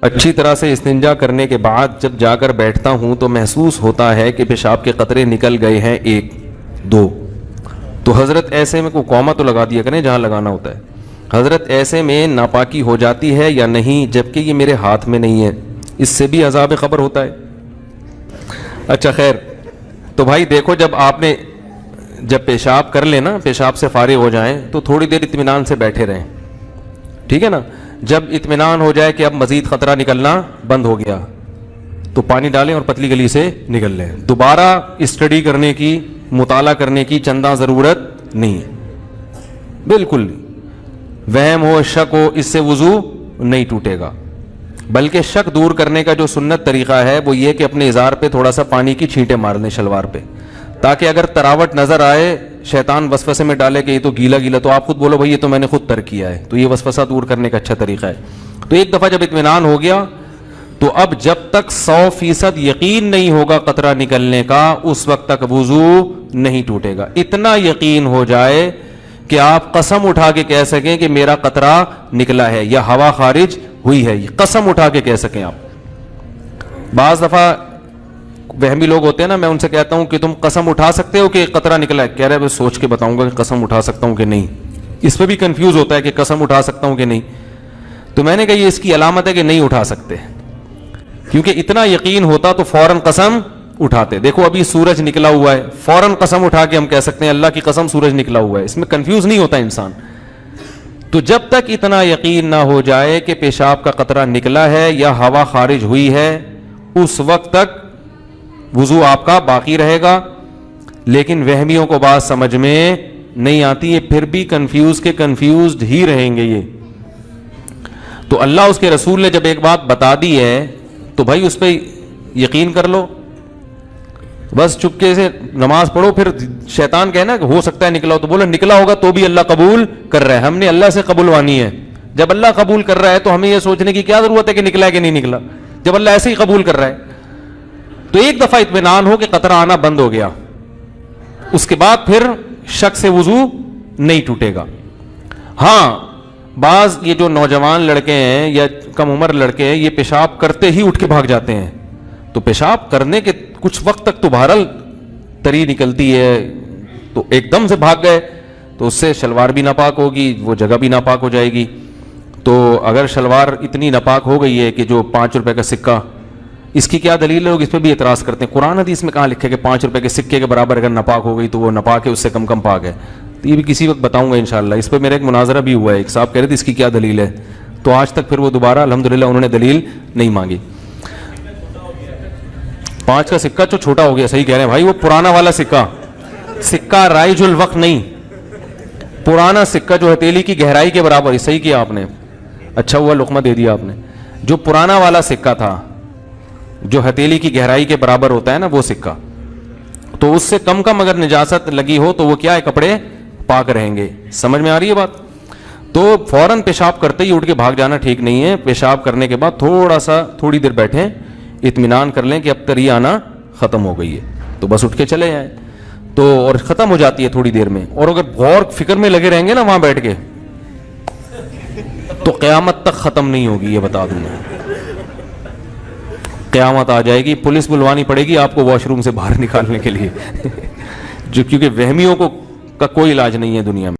اچھی طرح سے استنجا کرنے کے بعد جب جا کر بیٹھتا ہوں تو محسوس ہوتا ہے کہ پیشاب کے قطرے نکل گئے ہیں 1 2. تو حضرت ایسے میں کوئی قوما تو لگا دیا کریں جہاں لگانا ہوتا ہے. حضرت ایسے میں ناپاکی ہو جاتی ہے یا نہیں جبکہ یہ میرے ہاتھ میں نہیں ہے؟ اس سے بھی عذاب قبر ہوتا ہے؟ اچھا خیر، تو بھائی دیکھو، جب پیشاب کر لیں نا، پیشاب سے فارغ ہو جائیں تو تھوڑی دیر اطمینان سے بیٹھے رہیں، ٹھیک ہے نا. جب اطمینان ہو جائے کہ اب مزید خطرہ نکلنا بند ہو گیا تو پانی ڈالیں اور پتلی گلی سے نکل لیں. دوبارہ اسٹڈی کرنے کی، مطالعہ کرنے کی چندہ ضرورت نہیں ہے، بالکل نہیں. وہم ہو، شک ہو، اس سے وضو نہیں ٹوٹے گا. بلکہ شک دور کرنے کا جو سنت طریقہ ہے وہ یہ کہ اپنے ازار پہ تھوڑا سا پانی کی چھینٹیں مار لیں، شلوار پہ، تاکہ اگر تراوٹ نظر آئے، شیطان وسوسے میں ڈالے کہ یہ تو گیلا گیلا، تو آپ خود بولو بھائی یہ تو میں نے خود ترک کیا ہے. تو یہ وسوسہ دور کرنے کا اچھا طریقہ ہے. تو ایک دفعہ جب اطمینان ہو گیا تو اب جب تک 100% یقین نہیں ہوگا قطرہ نکلنے کا، اس وقت تک وضو نہیں ٹوٹے گا. اتنا یقین ہو جائے کہ آپ قسم اٹھا کے کہہ سکیں کہ میرا قطرہ نکلا ہے یا ہوا خارج ہوئی ہے، یہ قسم اٹھا کے کہہ سکیں آپ. بعض دفعہ وہمی لوگ ہوتے ہیں نا، میں ان سے کہتا ہوں کہ تم قسم اٹھا سکتے ہو کہ قطرہ نکلا ہے؟ کہہ رہے بس سوچ کے بتاؤں گا کہ قسم اٹھا سکتا ہوں کہ نہیں. اس پہ بھی کنفیوز ہوتا ہے کہ قسم اٹھا سکتا ہوں کہ نہیں. تو میں نے کہا یہ اس کی علامت ہے کہ نہیں اٹھا سکتے، کیونکہ اتنا یقین ہوتا تو فوراً قسم اٹھاتے. دیکھو ابھی سورج نکلا ہوا ہے، فوراً قسم اٹھا کے ہم کہہ سکتے ہیں اللہ کی قسم سورج نکلا ہوا ہے. اس میں کنفیوز نہیں ہوتا انسان. تو جب تک اتنا یقین نہ ہو جائے کہ پیشاب کا قطرہ نکلا ہے یا ہوا خارج ہوئی ہے، اس وقت تک وضو آپ کا باقی رہے گا. لیکن وہمیوں کو بات سمجھ میں نہیں آتی، یہ پھر بھی کنفیوزڈ ہی رہیں گے یہ. تو اللہ اس کے رسول نے جب ایک بات بتا دی ہے تو بھائی اس پہ یقین کر لو. بس چپکے سے نماز پڑھو. پھر شیطان کہنا کہ ہو سکتا ہے نکلا ہو، تو بولو نکلا ہوگا تو بھی اللہ قبول کر رہا ہے. ہم نے اللہ سے قبولوانی ہے. جب اللہ قبول کر رہا ہے تو ہمیں یہ سوچنے کی کیا ضرورت ہے کہ نکلا ہے کہ نہیں نکلا، جب اللہ ایسے ہی قبول کر رہا ہے. تو ایک دفعہ اطمینان ہو کہ قطرہ آنا بند ہو گیا، اس کے بعد پھر شک سے وضو نہیں ٹوٹے گا. ہاں بعض یہ جو نوجوان لڑکے ہیں یا کم عمر لڑکے ہیں، یہ پیشاب کرتے ہی اٹھ کے بھاگ جاتے ہیں. تو پیشاب کرنے کے کچھ وقت تک تو بہرحال تری نکلتی ہے، تو ایک دم سے بھاگ گئے تو اس سے شلوار بھی ناپاک ہوگی، وہ جگہ بھی ناپاک ہو جائے گی. تو اگر شلوار اتنی ناپاک ہو گئی ہے کہ جو 5 روپے کا سکہ، اس کی کیا دلیل ہے؟ لوگ اس پہ بھی اعتراض کرتے ہیں. قرآن حدیث میں کہاں لکھے کہ 5 روپے کے سکے کے برابر اگر ناپاک ہو گئی تو وہ ناپاک ہے، اس سے کم پاک ہے. تو یہ بھی کسی وقت بتاؤں گا انشاءاللہ. اس پہ میرا ایک مناظرہ بھی ہوا ہے، ایک صاحب کہہ رہے تھے اس کی کیا دلیل ہے، تو آج تک پھر وہ دوبارہ الحمدللہ انہوں نے دلیل نہیں مانگی. 5 کا سکہ جو چھوٹا ہو گیا، صحیح کہہ رہے ہیں بھائی، وہ پرانا والا سکہ رائج الوقت نہیں، پرانا سکہ جو ہتھیلی کی گہرائی کے برابر. صحیح کیا آپ نے، اچھا ہوا لقمہ دے دیا آپ نے. جو پرانا والا سکہ تھا جو ہتھیلی کی گہرائی کے برابر ہوتا ہے نا، وہ سکہ، تو اس سے کم اگر نجاست لگی ہو تو وہ کیا ہے، کپڑے پاک رہیں گے. سمجھ میں آ رہی ہے بات؟ تو فوراً پیشاب کرتے ہی اٹھ کے بھاگ جانا ٹھیک نہیں ہے. پیشاب کرنے کے بعد تھوڑی دیر بیٹھیں، اطمینان کر لیں کہ اب تری آنا ختم ہو گئی ہے، تو بس اٹھ کے چلے جائیں. تو اور ختم ہو جاتی ہے تھوڑی دیر میں. اور اگر غور فکر میں لگے رہیں گے نا وہاں بیٹھ کے، تو قیامت تک ختم نہیں ہوگی، یہ بتا دوں میں. قیامت آ جائے گی، پولیس بلوانی پڑے گی آپ کو واش روم سے باہر نکالنے کے لیے. جو کیونکہ وہمیوں کا کوئی علاج نہیں ہے دنیا میں.